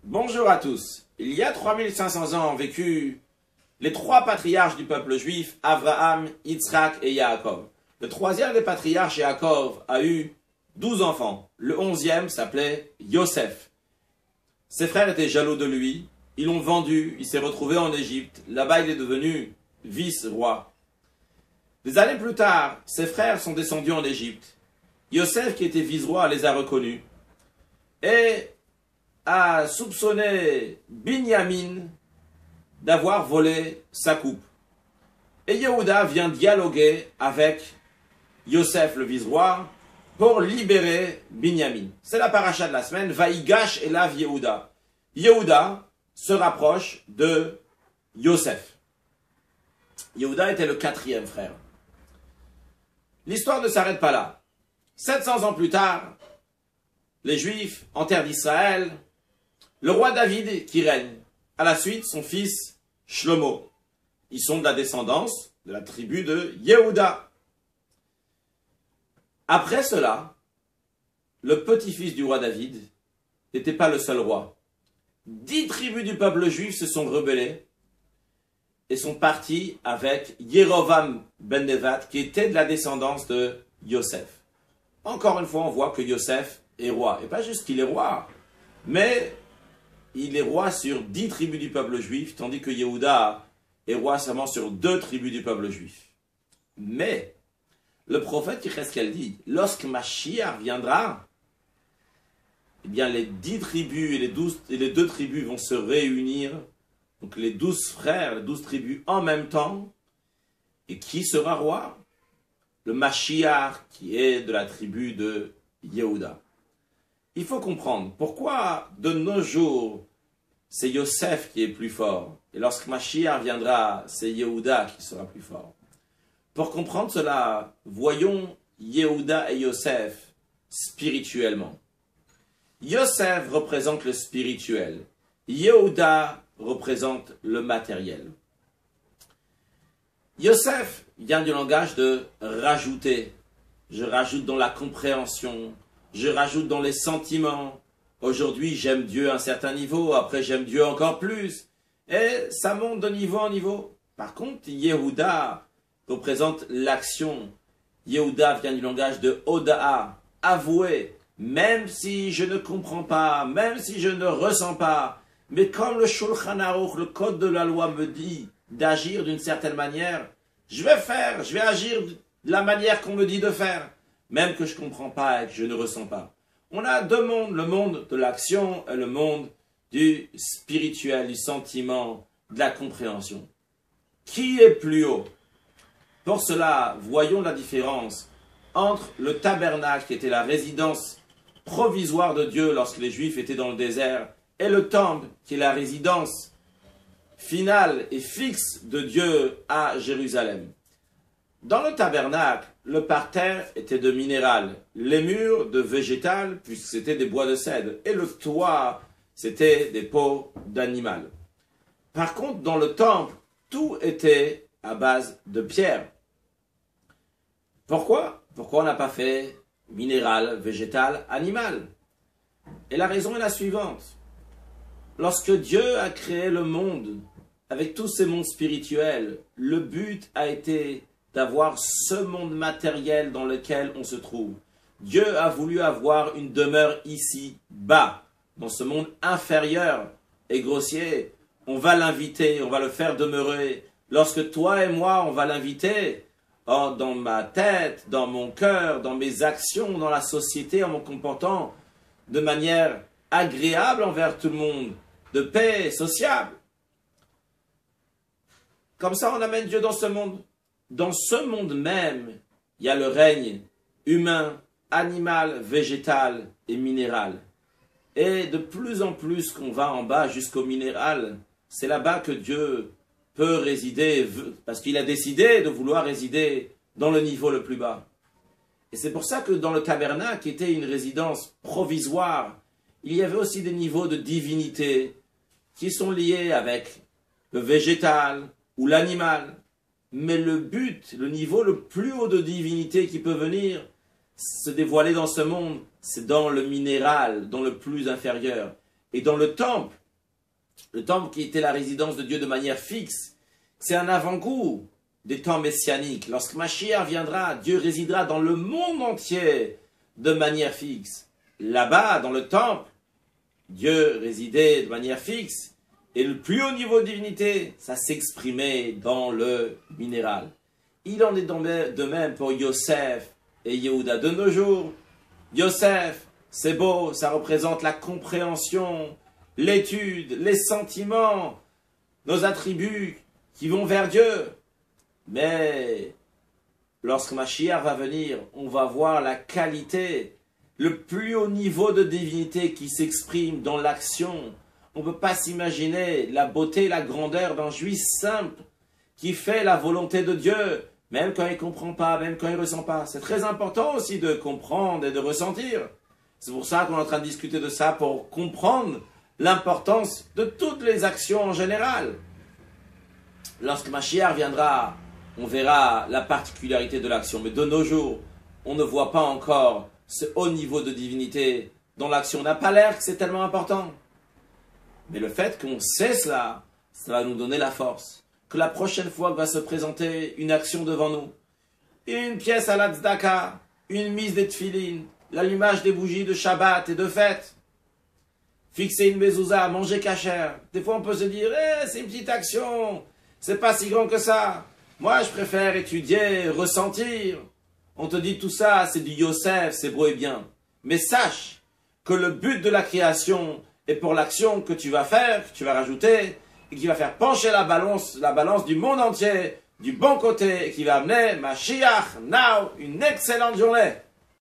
Bonjour à tous. Il y a 3500 ans ont vécu les trois patriarches du peuple juif, Abraham, Yitzhak et Yaakov. Le troisième des patriarches, Yaakov, a eu 12 enfants. Le 11e s'appelait Yosef. Ses frères étaient jaloux de lui. Ils l'ont vendu. Il s'est retrouvé en Égypte. Là-bas, il est devenu vice-roi. Des années plus tard, ses frères sont descendus en Égypte. Yosef, qui était vice-roi, les a reconnus et a soupçonné Binyamin d'avoir volé sa coupe. Et Yehuda vient dialoguer avec Yosef, le vice-roi, pour libérer Binyamin. C'est la paracha de la semaine, Vaïgash elav Yehuda. Yehuda se rapproche de Yosef. Yehuda était le quatrième frère. L'histoire ne s'arrête pas là. 700 ans plus tard, les Juifs en terre d'Israël, le roi David qui règne, à la suite son fils Shlomo. Ils sont de la descendance de la tribu de Yehuda. Après cela, le petit-fils du roi David n'était pas le seul roi. 10 tribus du peuple juif se sont rebellées et sont partis avec Yerovam ben Nevat qui était de la descendance de Yosef. Encore une fois, on voit que Yosef est roi. Et pas juste qu'il est roi, mais il est roi sur 10 tribus du peuple juif, tandis que Yehuda est roi seulement sur 2 tribus du peuple juif. Mais, le prophète Yecheskel dit, lorsque Mashiach viendra, eh bien les 10 tribus et les 2 tribus vont se réunir, donc les 12 frères, les 12 tribus en même temps, et qui sera roi? Le Mashiach qui est de la tribu de Yehuda. Il faut comprendre pourquoi de nos jours c'est Yosef qui est plus fort et lorsque Mashiach viendra c'est Yehuda qui sera plus fort. Pour comprendre cela, voyons Yehuda et Yosef spirituellement. Yosef représente le spirituel, Yehuda représente le matériel. Yosef vient du langage de rajouter. Je rajoute dans la compréhension, je rajoute dans les sentiments. Aujourd'hui, j'aime Dieu à un certain niveau, après j'aime Dieu encore plus. Et ça monte de niveau en niveau. Par contre, Yehuda représente l'action. Yehuda vient du langage de Oda'a, avouer, même si je ne comprends pas, même si je ne ressens pas. Mais comme le Shulchan Aruch, le code de la loi me dit d'agir d'une certaine manière, je vais agir de la manière qu'on me dit de faire, même que je ne comprends pas et que je ne ressens pas. On a 2 mondes, le monde de l'action et le monde du spirituel, du sentiment, de la compréhension. Qui est plus haut? Pour cela, voyons la différence entre le tabernacle, qui était la résidence provisoire de Dieu lorsque les Juifs étaient dans le désert, et le temple, qui est la résidence finale et fixe de Dieu à Jérusalem. Dans le tabernacle, le parterre était de minéral, les murs de végétal, puisque c'était des bois de cèdre, et le toit, c'était des peaux d'animal. Par contre, dans le temple, tout était à base de pierre. Pourquoi? Pourquoi on n'a pas fait minéral, végétal, animal? Et la raison est la suivante. Lorsque Dieu a créé le monde, avec tous ces mondes spirituels, le but a été d'avoir ce monde matériel dans lequel on se trouve. Dieu a voulu avoir une demeure ici, bas, dans ce monde inférieur et grossier. On va l'inviter, on va le faire demeurer. Lorsque toi et moi, on va l'inviter, dans ma tête, dans mon cœur, dans mes actions, dans la société, en me comportant de manière agréable envers tout le monde, de paix sociable. Comme ça, on amène Dieu dans ce monde. Dans ce monde même, il y a le règne humain, animal, végétal et minéral. Et de plus en plus qu'on va en bas jusqu'au minéral, c'est là-bas que Dieu peut résider, parce qu'il a décidé de vouloir résider dans le niveau le plus bas. Et c'est pour ça que dans le tabernacle, qui était une résidence provisoire, il y avait aussi des niveaux de divinité qui sont liés avec le végétal ou l'animal. Mais le but, le niveau le plus haut de divinité qui peut venir se dévoiler dans ce monde, c'est dans le minéral, dans le plus inférieur. Et dans le temple qui était la résidence de Dieu de manière fixe, c'est un avant-goût des temps messianiques. Lorsque Mashiach viendra, Dieu résidera dans le monde entier de manière fixe. Là-bas, dans le temple, Dieu résidait de manière fixe. Et le plus haut niveau de divinité, ça s'exprimait dans le minéral. Il en est de même pour Yosef et Yehuda. De nos jours, Yosef, c'est beau, ça représente la compréhension, l'étude, les sentiments, nos attributs qui vont vers Dieu. Mais lorsque Mashiach va venir, on va voir la qualité, le plus haut niveau de divinité qui s'exprime dans l'action. On ne peut pas s'imaginer la beauté et la grandeur d'un juif simple qui fait la volonté de Dieu, même quand il ne comprend pas, même quand il ne ressent pas. C'est très important aussi de comprendre et de ressentir. C'est pour ça qu'on est en train de discuter de ça, pour comprendre l'importance de toutes les actions en général. Lorsque Mashiach viendra, on verra la particularité de l'action. Mais de nos jours, on ne voit pas encore ce haut niveau de divinité dans l'action. On n'a pas l'air que c'est tellement important. Mais le fait qu'on sait cela, ça va nous donner la force. Que la prochaine fois va se présenter une action devant nous, une pièce à la tzedaka, une mise des tefilines, l'allumage des bougies de Shabbat et de fête, fixer une mezouza, manger kasher. Des fois on peut se dire, c'est une petite action, c'est pas si grand que ça. Moi je préfère étudier, ressentir. On te dit tout ça, c'est du Yosef, c'est beau et bien. Mais sache que le but de la création est pour l'action que tu vas faire, que tu vas rajouter, et qui va faire pencher la balance du monde entier, du bon côté, et qui va amener Mashiach, now, une excellente journée.